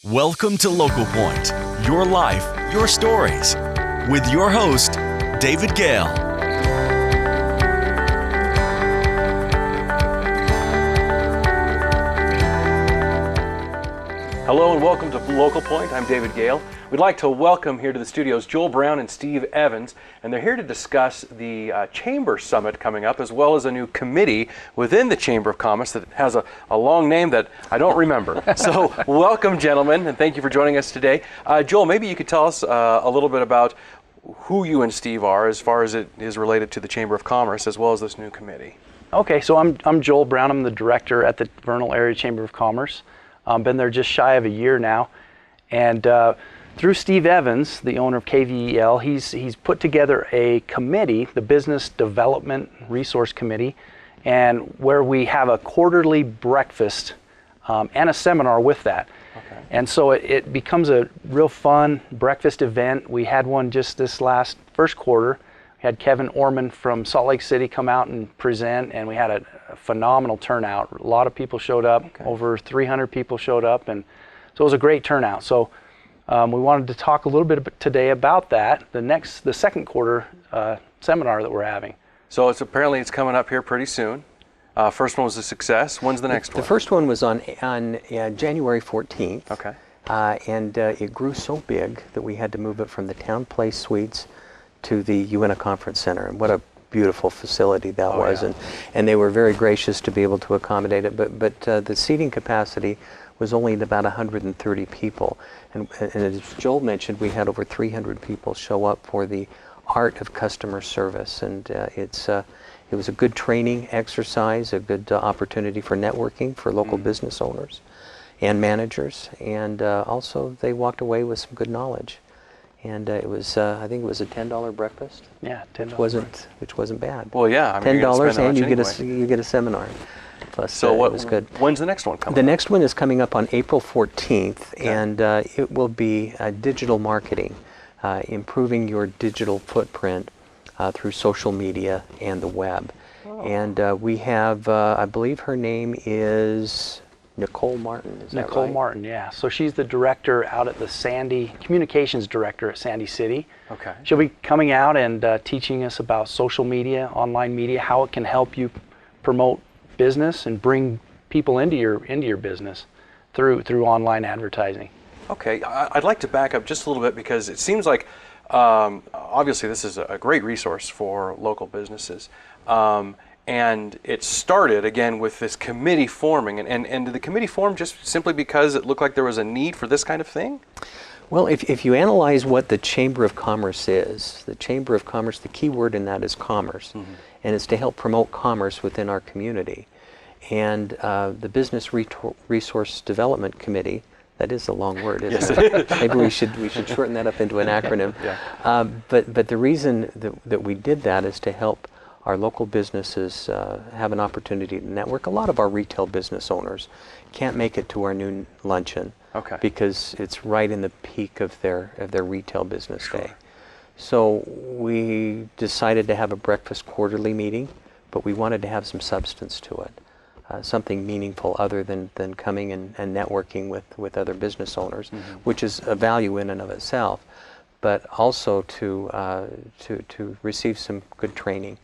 Welcome to Local Point, your life, your stories, with your host, David Gale. Hello and welcome to Local Point. I'm David Gale. We'd like to welcome here to the studios Joel Brown and Steve Evans, and they're here to discuss the Chamber Summit coming up, as well as a new committee within the Chamber of Commerce that has a long name that I don't remember. So welcome, gentlemen, and thank you for joining us today. Joel, maybe you could tell us a little bit about who you and Steve are as far as it is related to the Chamber of Commerce, as well as this new committee. Okay, so I'm Joel Brown. I'm the director at the Vernal Area Chamber of Commerce. Been there just shy of a year now, and through Steve Evans, the owner of KVEL, he's put together a committee, the Business Development Resource Committee, and where we have a quarterly breakfast and a seminar with that. Okay. And so it becomes a real fun breakfast event. We had one just this last first quarter. We had Kevin Orman from Salt Lake City come out and present, and we had a phenomenal turnout. A lot of people showed up, over 300 people showed up, and so it was a great turnout. So we wanted to talk a little bit today about that, the second quarter seminar that we're having. So it's coming up here pretty soon. First one was a success. When's the next one? The first one was on January 14th. Okay. And it grew so big that we had to move it from the Town Place Suites to the Uinta Conference Center. And what a beautiful facility that was. Yeah. And they were very gracious to be able to accommodate it. But the seating capacity was only about 130 people. And as Joel mentioned, we had over 300 people show up for the art of customer service. And it was a good training exercise, a good opportunity for networking for local business owners and managers. And also they walked away with some good knowledge. And it was, I think it was a $10 breakfast. Yeah, $10. Which wasn't bad. Well, yeah, I mean, $10 and you anyway. get a seminar. Plus, so it was good. When's the next one coming? The next one is coming up on April 14th, okay. And it will be digital marketing, improving your digital footprint through social media and the web. Oh. And we have, I believe her name is Nicole Martin, is Nicole that right? Martin, yeah. So she's the director out at the communications director at Sandy City. Okay. She'll be coming out and teaching us about social media, online media, how it can help you promote business and bring people into your business through online advertising. Okay, I'd like to back up just a little bit because it seems like obviously this is a great resource for local businesses. And it started, again, with this committee forming. And did the committee form just simply because it looked like there was a need for this kind of thing? Well, if you analyze what the Chamber of Commerce is, the Chamber of Commerce, the key word in that is commerce. Mm-hmm. And it's to help promote commerce within our community. And the Business Resource Development Committee, that is a long word, isn't it? Maybe we should shorten that up into an acronym. Yeah. But the reason that we did that is to help our local businesses have an opportunity to network. A lot of our retail business owners can't make it to our noon luncheon because it's right in the peak of their retail business day. So we decided to have a breakfast quarterly meeting, but we wanted to have some substance to it, something meaningful other than coming and networking with other business owners, which is a value in and of itself, but also to receive some good training.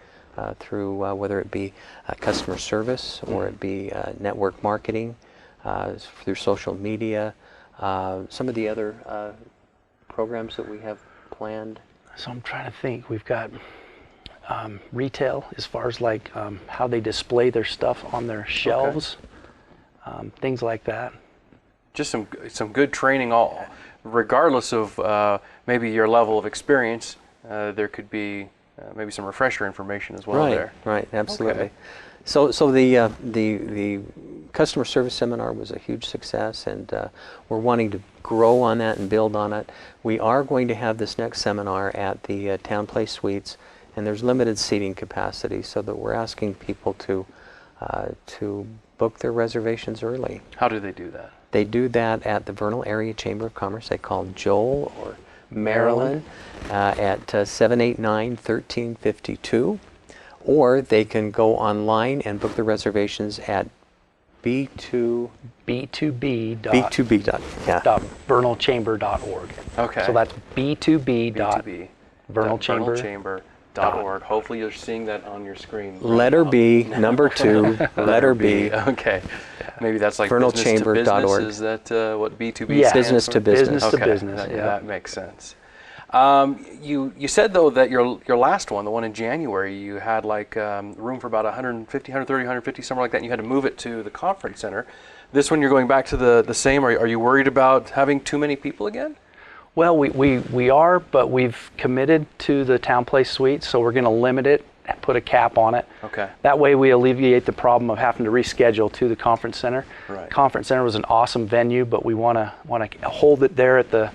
Through whether it be customer service or it be network marketing, through social media, some of the other programs that we have planned. So I'm trying to think. We've got retail as far as like how they display their stuff on their shelves, things like that. Just some good training, regardless of maybe your level of experience. There could be maybe some refresher information as well. Right, absolutely. Okay. So the customer service seminar was a huge success, and we're wanting to grow on that and build on it. We are going to have this next seminar at the Town Place Suites, and there's limited seating capacity, so that we're asking people to book their reservations early. How do they do that? They do that at the Vernal Area Chamber of Commerce. They call Joel or Marilyn at 789-1352, or they can go online and book the reservations at B2, B2B B2B. dot vernalchamber.org. Okay. So that's B2B dot B2B. vernalchamber. vernalchamber.org. Hopefully you're seeing that on your screen. Letter B, number 2, letter B. Okay. Maybe that's like vernalchamber.org. business to business. Is that what B2B Yeah. stands Business for? to business. Business to Okay. business, That, yeah. that makes sense. You said though that your last one, the one in January, you had like room for about 150, 130, 150, somewhere like that, and you had to move it to the conference center. This one you're going back to the same. Are you worried about having too many people again? Well, we are, but we've committed to the Town Place Suite, so we're going to limit it, put a cap on it. Okay. That way we alleviate the problem of having to reschedule to the conference center. Right. Conference center was an awesome venue, but we want to hold it there at the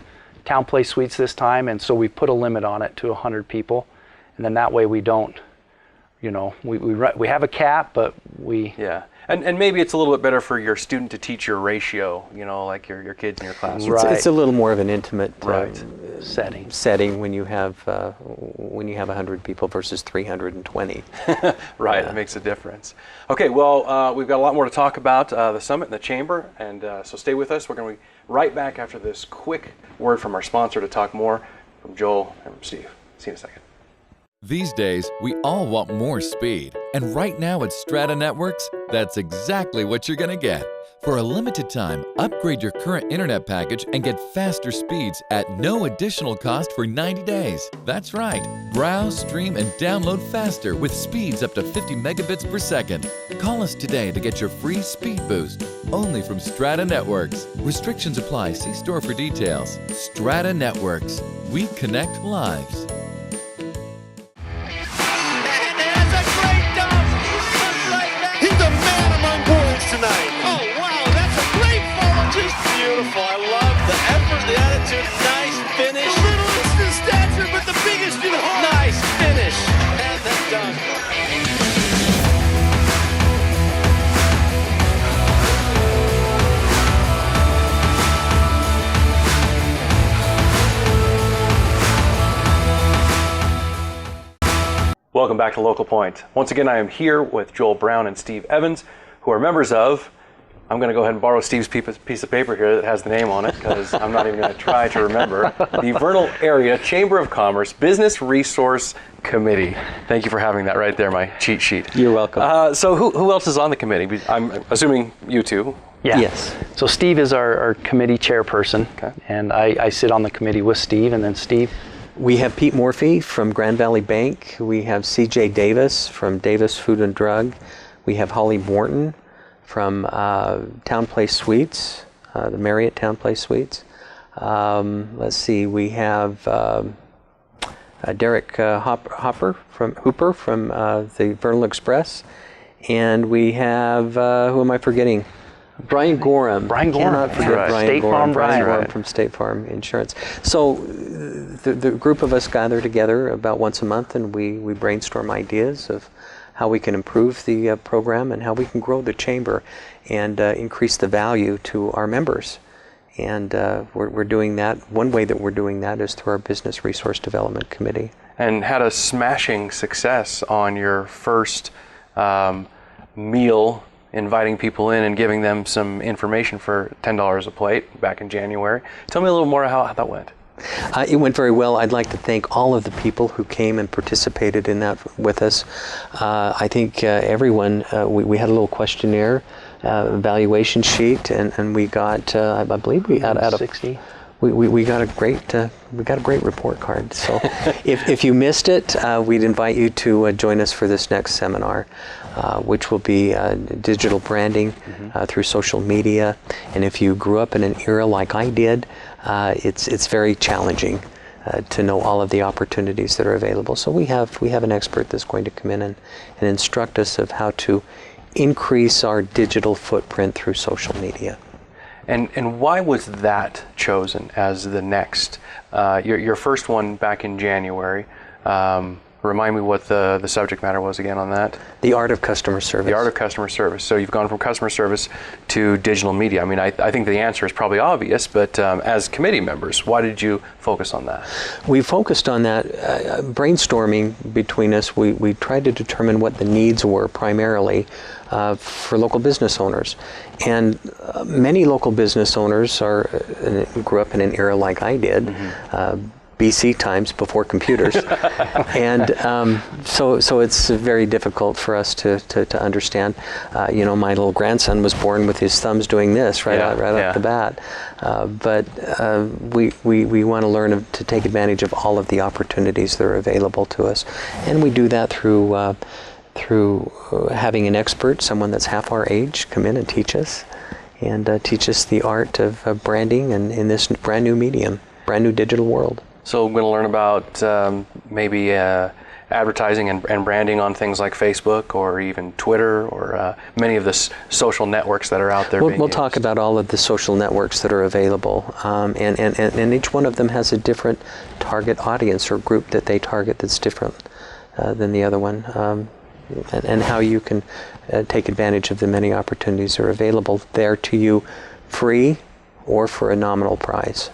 Town Place Suites this time, and so we put a limit on it to 100 people, and then that way we don't, we have a cap, but we. Yeah. And maybe it's a little bit better for your student to teacher ratio, like your kids in your class. Right. It's a little more of an intimate setting when you have 100 people versus 320. Right, that makes a difference. Okay, well, we've got a lot more to talk about the summit and the chamber, and so stay with us. We're going to be right back after this quick word from our sponsor to talk more from Joel and from Steve. See you in a second. These days, we all want more speed. And right now at Strata Networks, that's exactly what you're going to get. For a limited time, upgrade your current internet package and get faster speeds at no additional cost for 90 days. That's right. Browse, stream, and download faster with speeds up to 50 megabits per second. Call us today to get your free speed boost. Only from Strata Networks. Restrictions apply. See store for details. Strata Networks. We connect lives. Tonight. Oh, wow, that's a great follow. Just beautiful. I love the effort, the attitude. Nice finish. The littlest in stature, but the biggest in heart. Nice finish. And that's done. Welcome back to Local Point. Once again, I am here with Joel Brown and Steve Evans, who are members of, I'm going to go ahead and borrow Steve's piece of paper here that has the name on it, because I'm not even going to try to remember, the Vernal Area Chamber of Commerce Business Resource Committee. Thank you for having that right there, my cheat sheet. You're welcome. So who else is on the committee? I'm assuming you two. Yeah. Yes. So Steve is our committee chairperson, Okay. and I sit on the committee with Steve, and then Steve. We have Pete Morphy from Grand Valley Bank. We have C.J. Davis from Davis Food and Drug. We have Holly Morton from Town Place Suites, the Marriott Town Place Suites. Let's see, we have Derek Hooper from the Vernal Express. And we have, who am I forgetting? Brian Gorham. Cannot forget Right. Brian State Gorham. Farm Brian Brian. Gorham from State Farm Insurance. So the group of us gather together about once a month, and we brainstorm ideas of how we can improve the program and how we can grow the chamber and increase the value to our members. And we're doing that. One way that we're doing that is through our Business Resource Development Committee. And had a smashing success on your first meal, inviting people in and giving them some information for $10 a plate back in January. Tell me a little more how that went. It went very well. I'd like to thank all of the people who came and participated in that with us. I think everyone, we had a little questionnaire, evaluation sheet, and we got, I believe we out of 60. We got a great report card. So if you missed it, we'd invite you to join us for this next seminar, which will be digital branding through social media. And if you grew up in an era like I did, it's very challenging to know all of the opportunities that are available. So we have an expert that's going to come in and instruct us of how to increase our digital footprint through social media. And why was that chosen as the next? Your first one back in January. Remind me what the subject matter was again on that. The art of customer service. The art of customer service. So you've gone from customer service to digital media. I mean, I think the answer is probably obvious, but as committee members, why did you focus on that? We focused on that brainstorming between us. We tried to determine what the needs were primarily for local business owners. And many local business owners grew up in an era like I did, BC times, before computers. And so it's very difficult for us to understand. My little grandson was born with his thumbs doing this right off the bat. But we want to learn to take advantage of all of the opportunities that are available to us. And we do that through having an expert, someone that's half our age, come in and teach us, and teach us the art of branding and in this brand new medium, brand new digital world. So we're going to learn about maybe advertising and branding on things like Facebook or even Twitter or many of the social networks that are out there. We'll talk about all of the social networks that are available, and each one of them has a different target audience or group that they target that's different than the other one, and how you can take advantage of the many opportunities that are available there to you, free or for a nominal price.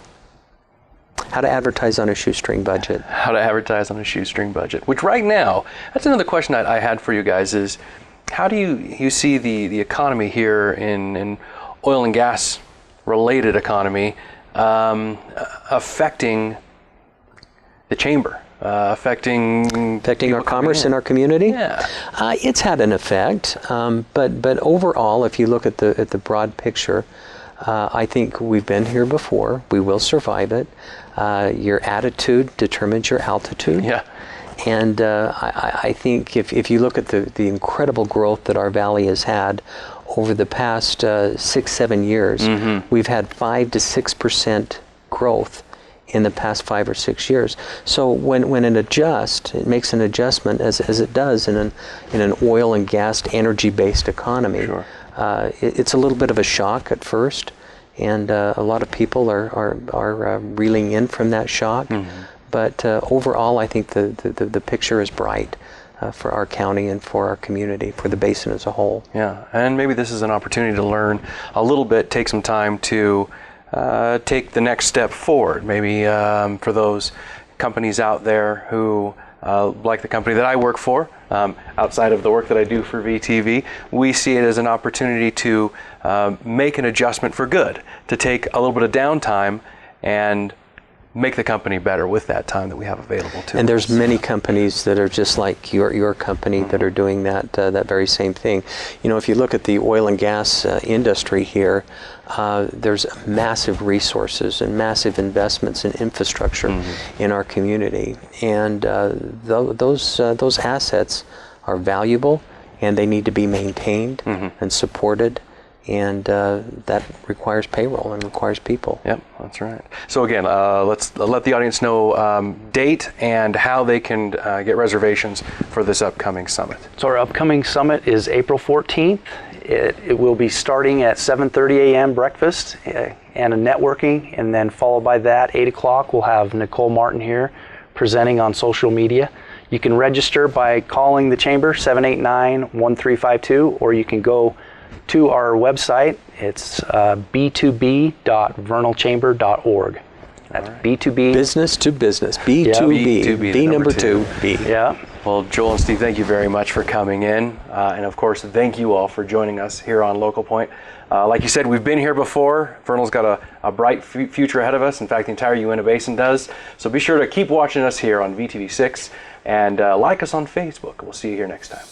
How to advertise on a shoestring budget. How to advertise on a shoestring budget. Which right now, that's another question I had for you guys is, how do you see the economy here in oil and gas related economy affecting the chamber? Affecting our commerce in our community? Yeah. It's had an effect, but overall, if you look at the broad picture, I think we've been here before. We will survive it. Your attitude determines your altitude. Yeah. And I think if you look at the incredible growth that our valley has had over the past 6-7 years, we've had 5 to 6% growth in the past 5 or 6 years. So when it makes an adjustment as it does in an oil and gas energy-based economy. Sure. It's a little bit of a shock at first, and a lot of people are reeling in from that shock. But overall, I think the picture is bright for our county and for our community, for the basin as a whole. Yeah, and maybe this is an opportunity to learn a little bit, take some time to take the next step forward. Maybe for those companies out there who, like the company that I work for, outside of the work that I do for VTV, we see it as an opportunity to make an adjustment for good, to take a little bit of downtime and make the company better with that time that we have available to us. And there's many companies that are just like your company that are doing that very same thing. If you look at the oil and gas industry here, there's massive resources and massive investments in infrastructure in our community, and those assets are valuable, and they need to be maintained and supported. And that requires payroll and requires people. Yep, that's right. So again, let's let the audience know date and how they can get reservations for this upcoming summit. So our upcoming summit is April 14th. It will be starting at 7:30 a.m. breakfast and a networking, and then followed by that, 8 o'clock, we'll have Nicole Martin here presenting on social media. You can register by calling the chamber, 789-1352, or you can go to our website. It's b2b.vernalchamber.org. That's right. B2B. Business to business. B2B. B2B, B number 2. B. Yeah. Well, Joel and Steve, thank you very much for coming in. And of course, thank you all for joining us here on Local Point. Like you said, we've been here before. Vernal's got a bright future ahead of us. In fact, the entire Uinta Basin does. So be sure to keep watching us here on VTV6 and like us on Facebook. We'll see you here next time.